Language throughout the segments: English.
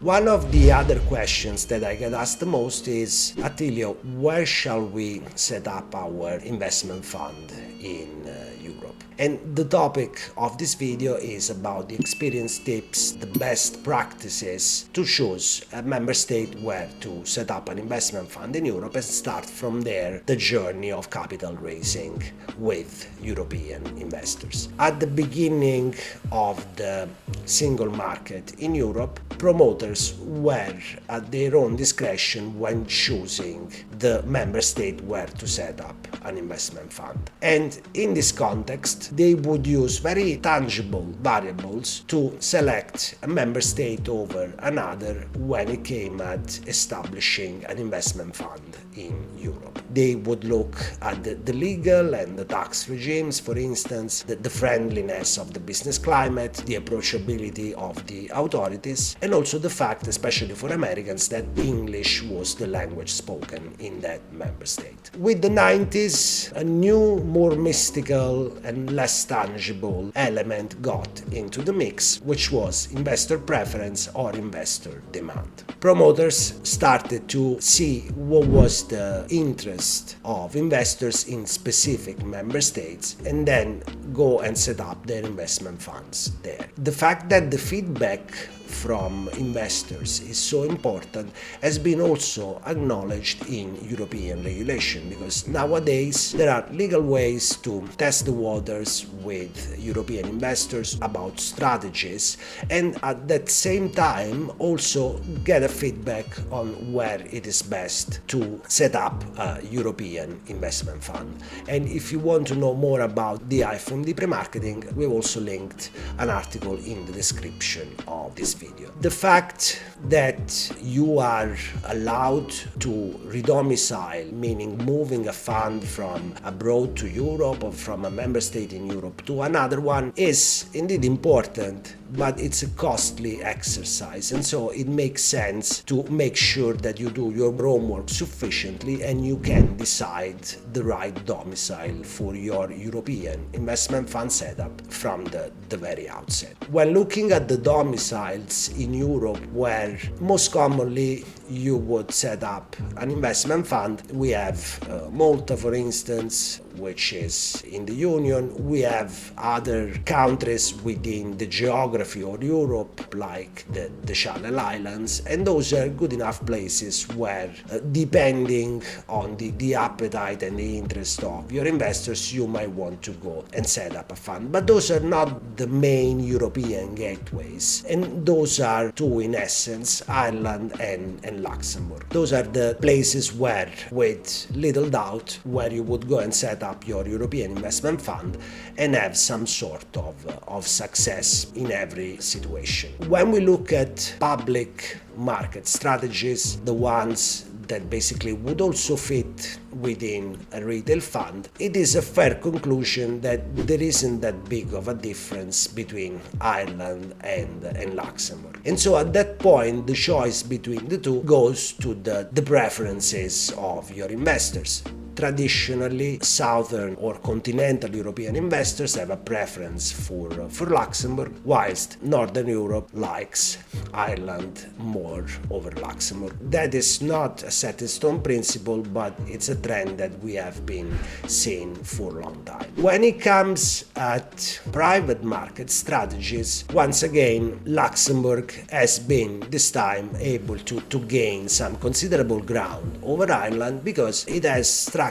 One of the other questions that I get asked the most is, Attilio, where shall we set up our investment fund in Europe? And the topic of this video is about the experience tips, the best practices to choose a member state where to set up an investment fund in Europe and start from there the journey of capital raising with European investors. At the beginning of the single market in Europe, promoters were at their own discretion when choosing the member state where to set up an investment fund. And in this context, they would use very tangible variables to select a member state over another when it came at establishing an investment fund in Europe. They would look at the legal and the tax regimes, for instance, the friendliness of the business climate, the approachability of the authorities, and also the fact, especially for Americans, that English was the language spoken in that member state. With the 90s, a new, more mystical and less tangible element got into the mix, which was investor preference or investor demand. Promoters started to see what was the interest of investors in specific member states and then go and set up their investment funds there. The fact that the feedback from investors is so important has been also acknowledged in European regulation, because nowadays there are legal ways to test the waters with European investors about strategies and at that same time also get a feedback on where it is best to set up a European investment fund. And if you want to know more about DI from the pre-marketing, we've also linked an article in the description of this video. The fact that you are allowed to redomicile, meaning moving a fund from abroad to Europe or from a member state in Europe to another one, is indeed important, but it's a costly exercise, and so it makes sense to make sure that you do your homework sufficiently and you can decide the right domicile for your European investment fund setup from the very outset. When looking at the domiciles in Europe where most commonly you would set up an investment fund, we have Malta, for instance, which is in the Union. We have other countries within the geography of Europe, like the Channel Islands, and those are good enough places where, depending on the appetite and the interest of your investors, you might want to go and set up a fund. But those are not the main European gateways, and those are two in essence, Ireland and Luxembourg. Those are the places where, with little doubt, where you would go and set up your European investment fund and have some sort of success in every situation. When we look at public market strategies, the ones that basically would also fit within a retail fund, it is a fair conclusion that there isn't that big of a difference between Ireland and Luxembourg. And so at that point, the choice between the two goes to the preferences of your investors. Traditionally, Southern or continental European investors have a preference for Luxembourg, whilst Northern Europe likes Ireland more over Luxembourg. That is not a set in stone principle, but it's a trend that we have been seeing for a long time. When it comes at private market strategies, once again, Luxembourg has been this time able to gain some considerable ground over Ireland because it has structured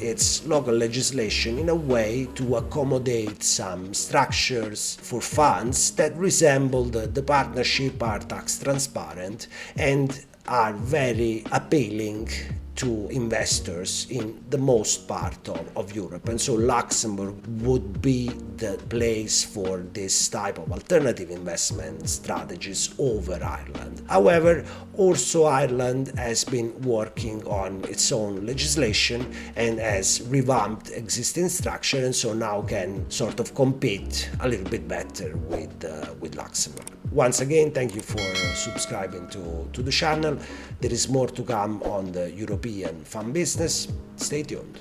its local legislation in a way to accommodate some structures for funds that resemble the partnership, are tax transparent, and are very appealing to investors in the most part of Europe. And so Luxembourg would be the place for this type of alternative investment strategies over Ireland. However, also Ireland has been working on its own legislation and has revamped existing structure, and so now can sort of compete a little bit better with Luxembourg. Once again, thank you for subscribing to the channel. There is more to come on the European fund business. Stay tuned.